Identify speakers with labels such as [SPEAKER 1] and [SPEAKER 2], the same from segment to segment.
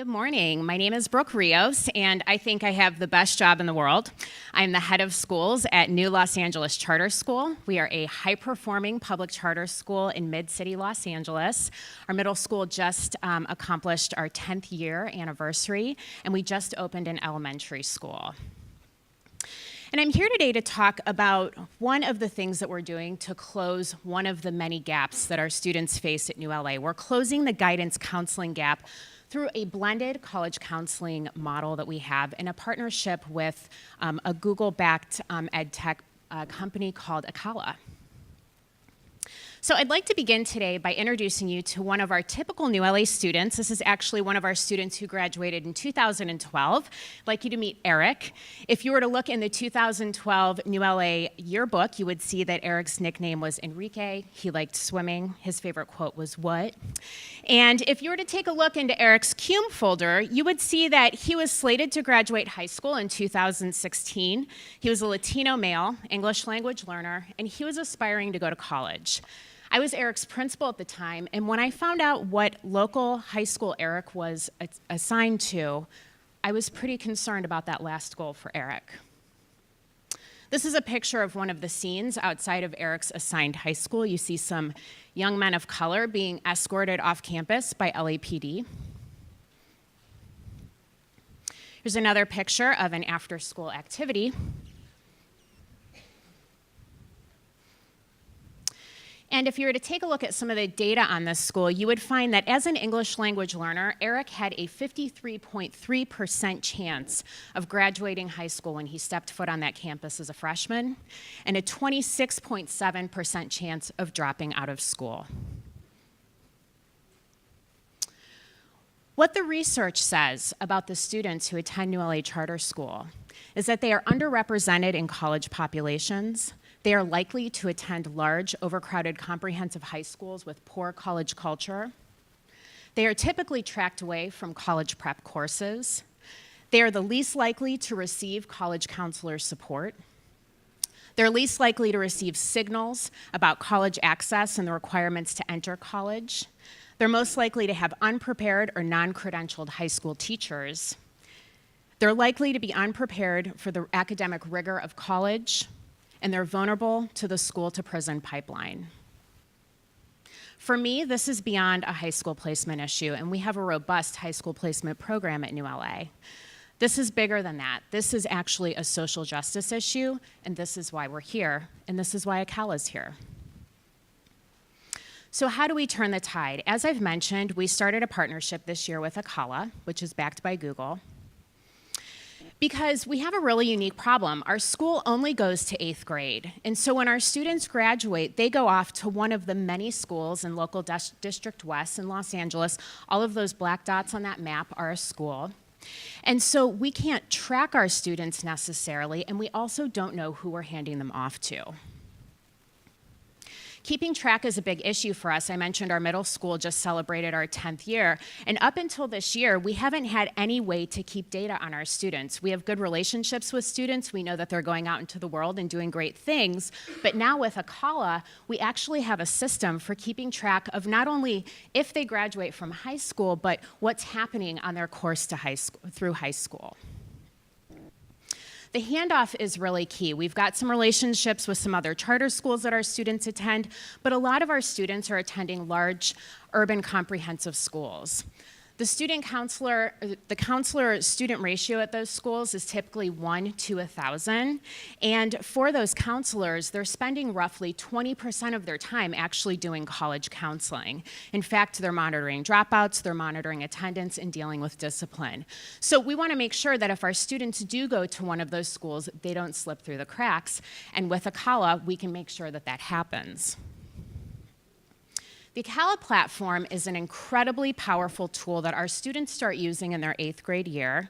[SPEAKER 1] morning. My name is Brooke Rios, and I think I have the best job in the world. I'm the head of schools at New Los Angeles Charter School. We are a high-performing public charter school in Mid-City Los Angeles. Our middle school just accomplished our 10th year anniversary, and we just opened an elementary school. And I'm here today to talk about one of the things that we're doing to close one of the many gaps that our students face at NewLA. We're closing the guidance counseling gap through a blended college counseling model that we have in a partnership with a Google-backed ed tech company called AKALA. So I'd like to begin today by introducing you to one of our typical NewLA students. This is actually one of our students who graduated in 2012. I'd like you to meet Eric. If you were to look in the 2012 NewLA yearbook, you would see that Eric's nickname was Enrique. He liked swimming. His favorite quote was, "What?" And if you were to take a look into Eric's CUME folder, you would see that he was slated to graduate high school in 2016. He was a Latino male, English language learner, and he was aspiring to go to college. I was Eric's principal at the time, and when I found out what local high school Eric was assigned to, I was pretty concerned about that last goal for Eric. This is a picture of one of the scenes outside of Eric's assigned high school. You see some young men of color being escorted off campus by LAPD. Here's another picture of an after-school activity. And if you were to take a look at some of the data on this school, you would find that as an English language learner, Eric had a 53.3% chance of graduating high school when he stepped foot on that campus as a freshman, and a 26.7% chance of dropping out of school. What the research says about the students who attend NewLA Charter School is that they are underrepresented in college populations. They are likely to attend large, overcrowded, comprehensive high schools with poor college culture. They are typically tracked away from college prep courses. They are the least likely to receive college counselor support. They're least likely to receive signals about college access and the requirements to enter college. They're most likely to have unprepared or non-credentialed high school teachers. They're likely to be unprepared for the academic rigor of college, and they're vulnerable to the school-to-prison pipeline. For me, this is beyond a high school placement issue, and we have a robust high school placement program at NewLA. This is bigger than that. This is actually a social justice issue, and this is why we're here, and this is why AKALA's here. So how do we turn the tide? As I've mentioned, we started a partnership this year with AKALA, which is backed by Google, because we have a really unique problem. Our school only goes to 8th grade. And so when our students graduate, they go off to one of the many schools in local District West in Los Angeles. All of those black dots on that map are a school. And so we can't track our students necessarily, and we also don't know who we're handing them off to. Keeping track is a big issue for us. I mentioned our middle school just celebrated our 10th year, and up until this year, we haven't had any way to keep data on our students. We have good relationships with students. We know that they're going out into the world and doing great things, but now with AKALA, we actually have a system for keeping track of not only if they graduate from high school, but what's happening on their course to through high school. The handoff is really key. We've got some relationships with some other charter schools that our students attend, but a lot of our students are attending large urban comprehensive schools. The counselor-student ratio at those schools is typically 1 to 1,000, and for those counselors, they're spending roughly 20% of their time actually doing college counseling. In fact, they're monitoring dropouts, they're monitoring attendance, and dealing with discipline. So we want to make sure that if our students do go to one of those schools, they don't slip through the cracks, and with AKALA, we can make sure that that happens. The AKALA platform is an incredibly powerful tool that our students start using in their 8th grade year.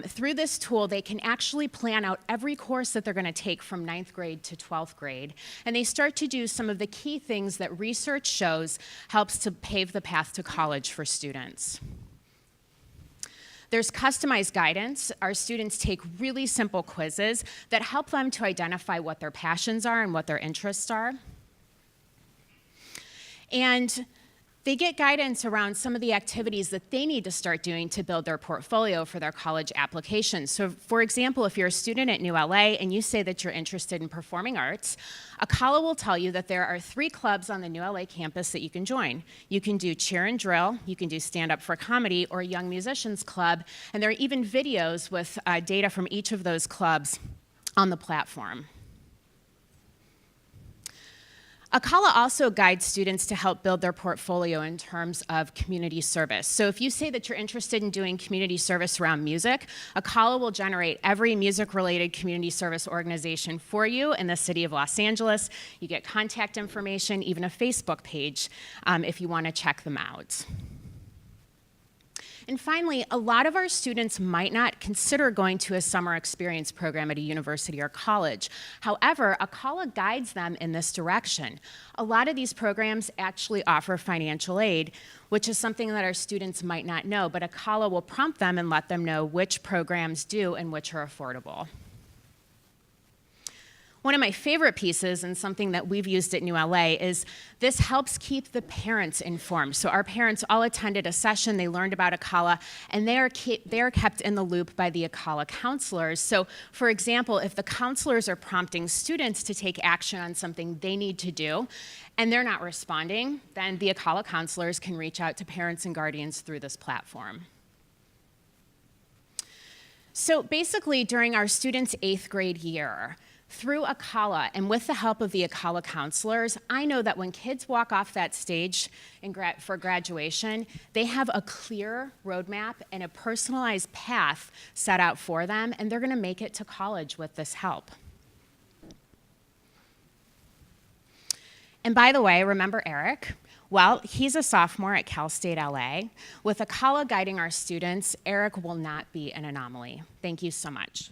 [SPEAKER 1] Through this tool, they can actually plan out every course that they're going to take from 9th grade to 12th grade, and they start to do some of the key things that research shows helps to pave the path to college for students. There's customized guidance. Our students take really simple quizzes that help them to identify what their passions are and what their interests are. And They get guidance around some of the activities that they need to start doing to build their portfolio for their college applications. So for example, if you're a student at NewLA and you say that you're interested in performing arts, AKALA will tell you that there are 3 clubs on the NewLA campus that you can join. You can do cheer and drill, you can do stand up for comedy, or Young Musicians Club, and there are even videos with data from each of those clubs on the platform. AKALA also guides students to help build their portfolio in terms of community service. So if you say that you're interested in doing community service around music, AKALA will generate every music-related community service organization for you in the city of Los Angeles. You get contact information, even a Facebook page if you want to check them out. And finally, a lot of our students might not consider going to a summer experience program at a university or college. However, AKALA guides them in this direction. A lot of these programs actually offer financial aid, which is something that our students might not know, but AKALA will prompt them and let them know which programs do and which are affordable. One of my favorite pieces, and something that we've used at NewLA, is this helps keep the parents informed. So our parents all attended a session, they learned about AKALA, and they are kept in the loop by the AKALA counselors. So for example, if the counselors are prompting students to take action on something they need to do, and they're not responding, then the AKALA counselors can reach out to parents and guardians through this platform. So basically, during our students' 8th grade year, through AKALA and with the help of the AKALA counselors, I know that when kids walk off that stage for graduation, they have a clear roadmap and a personalized path set out for them, and they're going to make it to college with this help. And by the way, remember Eric? Well, he's a sophomore at Cal State LA. With AKALA guiding our students, Eric will not be an anomaly. Thank you so much.